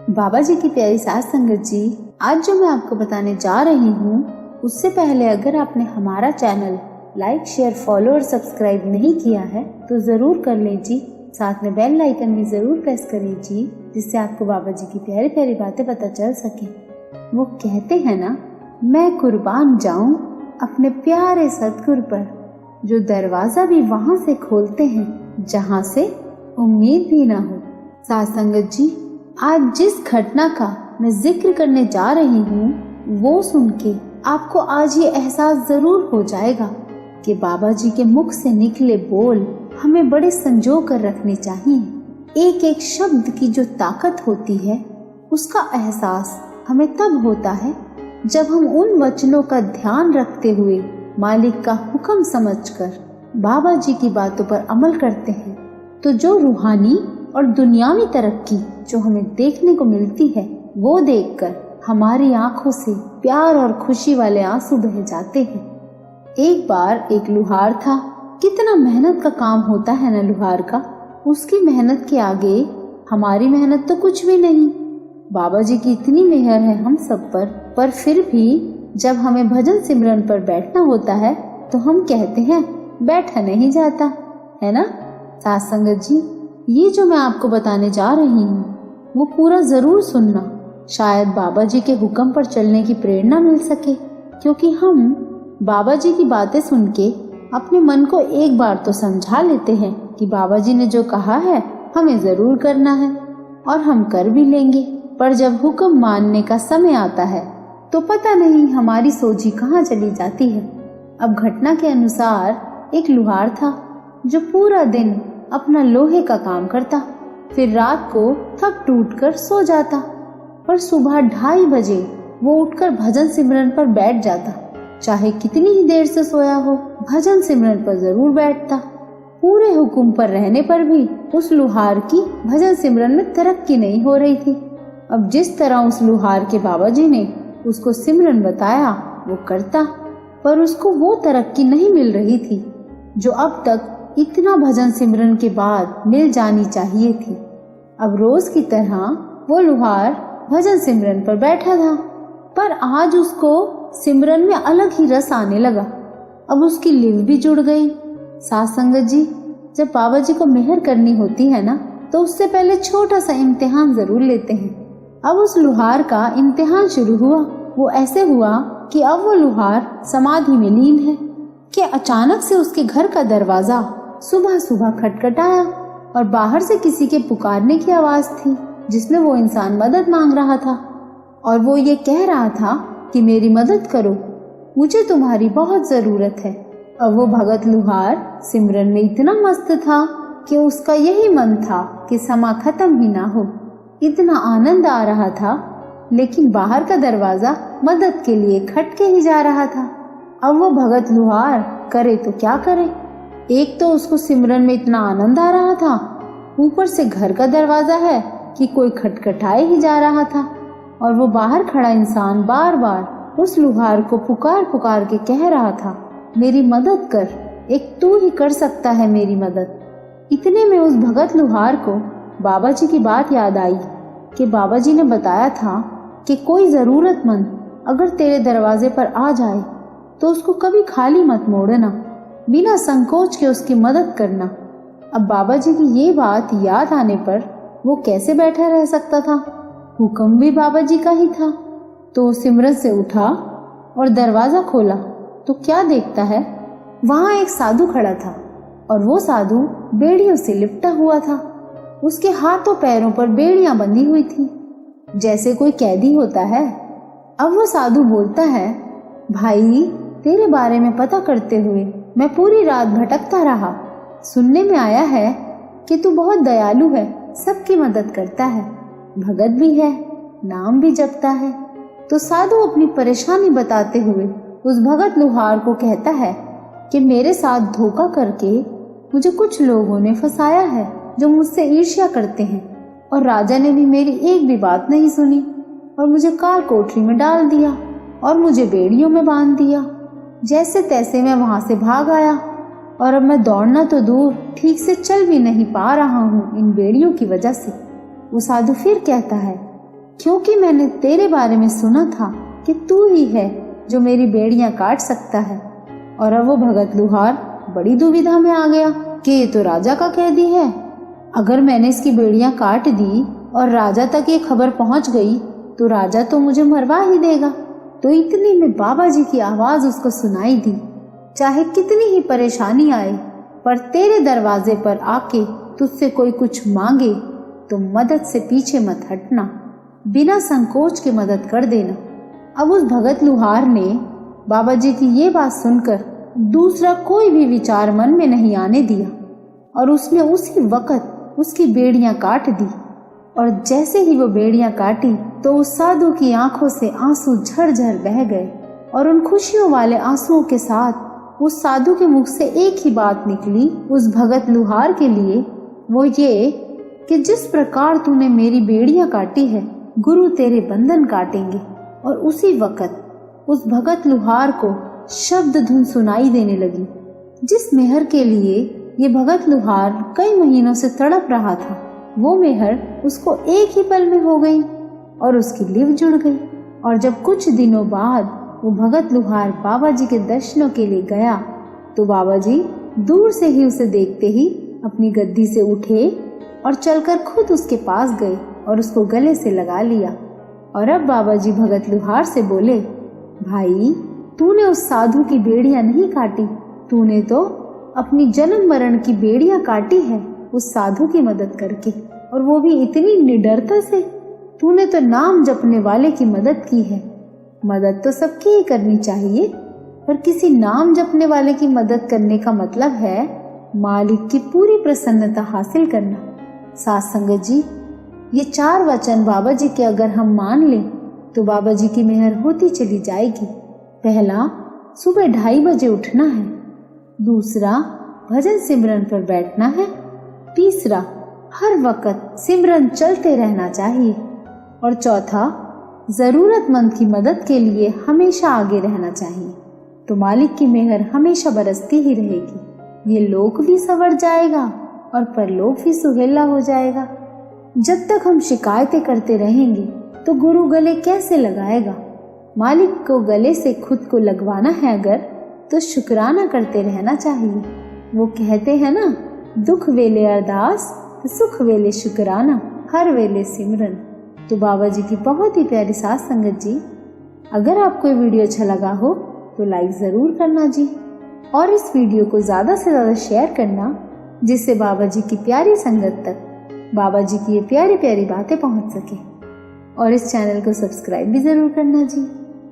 बाबा जी की प्यारी साथ संगत जी, आज जो मैं आपको बताने जा रही हूँ उससे पहले अगर आपने हमारा चैनल लाइक, शेयर, फॉलो और सब्सक्राइब नहीं किया है तो जरूर कर लें जी। साथ में बेल आइकन भी जरूर प्रेस करें जी, जिससे आपको बाबा जी की प्यारी प्यारी बातें पता चल सके। वो कहते हैं ना, मैं कुर्बान जाऊं अपने प्यारे सतगुरु पर, जो दरवाजा भी वहां से खोलते हैं जहां से उम्मीद भी ना हो। साथ संगत जी, आज जिस घटना का मैं जिक्र करने जा रही हूँ वो सुन के आपको आज ये एहसास जरूर हो जाएगा कि बाबा जी के मुख से निकले बोल हमें बड़े संजो कर रखने चाहिए। एक एक शब्द की जो ताकत होती है उसका एहसास हमें तब होता है जब हम उन वचनों का ध्यान रखते हुए मालिक का हुक्म समझकर बाबा जी की बातों पर अमल करते हैं। तो जो रूहानी और दुनियावी तरक्की जो हमें देखने को मिलती है वो देखकर हमारी आंखों से प्यार और खुशी वाले आंसू बह जाते हैं। एक बार एक लुहार था। कितना मेहनत का काम होता है ना लुहार का, उसकी मेहनत के आगे हमारी मेहनत तो कुछ भी नहीं। बाबा जी की इतनी मेहर है हम सब पर फिर भी जब हमें भजन सिमरन पर बैठना होता है तो हम कहते हैं बैठा नहीं जाता, है ना। साथ संगत जी, ये जो मैं आपको बताने जा रही हूँ वो पूरा जरूर सुनना, शायद बाबा जी के हुक्म पर चलने की प्रेरणा मिल सके। क्योंकि हम बाबा जी की बातें सुन के अपने मन को एक बार तो समझा लेते हैं कि बाबा जी ने जो कहा है हमें जरूर करना है और हम कर भी लेंगे, पर जब हुक्म मानने का समय आता है तो पता नहीं हमारी सोची कहाँ चली जाती है। अब घटना के अनुसार एक लुहार था जो पूरा दिन अपना लोहे का काम करता, फिर रात को थक टूट कर सो जाता, पर सुबह 2:30 बजे वो उठकर भजन सिमरन पर बैठ जाता। चाहे कितनी ही देर से सोया हो, भजन सिमरन पर जरूर बैठता। पूरे हुक्म पर रहने पर भी उस लुहार की भजन सिमरन में तरक्की नहीं हो रही थी। अब जिस तरह उस लुहार के बाबा जी ने उसको सिमरन बताया वो करता, पर उसको वो तरक्की नहीं मिल रही थी जो अब तक इतना भजन सिमरन के बाद मिल जानी चाहिए थी। अब रोज की तरह वो लुहार भजन सिमरन पर बैठा था, पर आज उसको सिमरन में अलग ही रस आने लगा। अब उसकी लिव भी जुड़ गई। साथ संगत जी, जब बाबा जी को मेहर करनी होती है ना तो उससे पहले छोटा सा इम्तिहान जरूर लेते हैं। अब उस लुहार का इम्तिहान शुरू हुआ। वो ऐसे हुआ कि अब वो लुहार समाधि में लीन है कि अचानक से उसके घर का दरवाजा सुबह सुबह खटखटाया और बाहर से किसी के पुकारने की आवाज थी, जिसमें वो इंसान मदद मांग रहा था और वो ये कह रहा था कि मेरी मदद करो, मुझे तुम्हारी बहुत जरूरत है। अब वो भगत लुहार सिमरन में इतना मस्त था कि उसका यही मन था कि समा खत्म ही ना हो। इतना आनंद आ रहा था, लेकिन बाहर का दरवाजा मदद के लिए खटके ही जा रहा था। अब वो भगत लुहार करे तो क्या करे। एक तो उसको सिमरन में इतना आनंद आ रहा था, ऊपर से घर का दरवाजा है कि कोई खटखटाए ही जा रहा था और वो बाहर खड़ा इंसान बार बार उस लुहार को पुकार पुकार के कह रहा था, मेरी मदद कर, एक तू ही कर सकता है मेरी मदद। इतने में उस भगत लुहार को बाबा जी की बात याद आई कि बाबा जी ने बताया था कि कोई जरूरतमंद अगर तेरे दरवाजे पर आ जाए तो उसको कभी खाली मत मोड़ना, बिना संकोच के उसकी मदद करना। अब बाबा जी की ये बात याद आने पर वो कैसे बैठा रह सकता था, हुक्म भी बाबा जी का ही था। तो सिमरन से उठा और दरवाजा खोला तो क्या देखता है, वहां एक साधु खड़ा था और वो साधु बेड़ियों से लिपटा हुआ था। उसके हाथों पैरों पर बेड़ियां बंधी हुई थी, जैसे कोई कैदी होता है। अब वो साधु बोलता है, भाई तेरे बारे में पता करते हुए मैं पूरी रात भटकता रहा। सुनने में आया है कि तू बहुत दयालु है, सबकी मदद करता है, भगत भी है, नाम भी जपता है। तो साधु अपनी परेशानी बताते हुए उस भगत लुहार को कहता है कि मेरे साथ धोखा करके मुझे कुछ लोगों ने फंसाया है जो मुझसे ईर्ष्या करते हैं, और राजा ने भी मेरी एक भी बात नहीं सुनी और मुझे काल कोठरी में डाल दिया और मुझे बेड़ियों में बांध दिया। जैसे तैसे मैं वहां से भाग आया और अब मैं दौड़ना तो दूर ठीक से चल भी नहीं पा रहा हूँ इन बेड़ियों की वजह से। वो साधु फिर कहता है, क्योंकि मैंने तेरे बारे में सुना था कि तू ही है जो मेरी बेड़ियां काट सकता है। और अब वो भगत लुहार बड़ी दुविधा में आ गया कि ये तो राजा का कैदी है। अगर मैंने इसकी बेड़ियां काट दी और राजा तक ये खबर पहुंच गई तो राजा तो मुझे मरवा ही देगा। तो इतने में बाबा जी की आवाज उसको सुनाई दी, चाहे कितनी ही परेशानी आए, पर तेरे दरवाजे पर आके तुझसे कोई कुछ मांगे तो मदद से पीछे मत हटना, बिना संकोच के मदद कर देना। अब उस भगत लुहार ने बाबा जी की ये बात सुनकर दूसरा कोई भी विचार मन में नहीं आने दिया और उसने उसी वक्त उसकी बेड़ियां काट दी। और जैसे ही वो बेड़ियां काटी तो उस साधु की आंखों से आंसू झरझर बह गए और उन खुशियों वाले आंसुओं के साथ उस साधु के मुख से एक ही बात निकली उस भगत लुहार के लिए, वो ये कि जिस प्रकार तूने मेरी बेड़ियां काटी है, गुरु तेरे बंधन काटेंगे। और उसी वक्त उस भगत लुहार को शब्द धुन सुनाई देने लगी, जिस मेहर के लिए ये भगत लुहार कई महीनों से तड़प रहा था। वो मेहर उसको एक ही पल में हो गई और उसकी लिव जुड़ गई। और जब कुछ दिनों बाद वो भगत लुहार बाबा जी के दर्शनों के लिए गया तो बाबा जी दूर से ही उसे देखते ही अपनी गद्दी से उठे और चलकर खुद उसके पास गए और उसको गले से लगा लिया। और अब बाबा जी भगत लुहार से बोले, भाई तूने उस साधु की बेड़ियां नहीं काटी, तूने तो अपनी जन्म मरण की बेड़ियां काटी है उस साधु की मदद करके, और वो भी इतनी निडरता से। तूने तो नाम जपने वाले की मदद की है। मदद तो सबकी ही करनी चाहिए, पर किसी नाम जपने वाले की मदद करने का मतलब है मालिक की पूरी प्रसन्नता हासिल करना। साथ संगत जी, ये 4 वचन बाबा जी के अगर हम मान लें तो बाबा जी की मेहर होती चली जाएगी। पहला, सुबह 2:30 बजे उठना है। दूसरा, भजन सिमरन पर बैठना है। तीसरा, हर वक्त सिमरन चलते रहना चाहिए। और चौथा, जरूरतमंद की मदद के लिए हमेशा आगे रहना चाहिए, तो मालिक की मेहर हमेशा बरसती ही रहेगी। ये लोक भी संवर जाएगा और परलोक भी सुहेला हो जाएगा। जब तक हम शिकायतें करते रहेंगे तो गुरु गले कैसे लगाएगा। मालिक को गले से खुद को लगवाना है अगर, तो शुक्राना करते रहना चाहिए। वो कहते हैं ना, दुख वेले अरदास सुख वेले शुक्राना, हर वेले सिमरन। तो बाबा जी की बहुत ही प्यारी साथ संगत जी, अगर आपको ये वीडियो अच्छा लगा हो तो लाइक ज़रूर करना जी, और इस वीडियो को ज़्यादा से ज़्यादा शेयर करना, जिससे बाबा जी की प्यारी संगत तक बाबा जी की ये प्यारी प्यारी बातें पहुंच सके। और इस चैनल को सब्सक्राइब भी ज़रूर करना जी।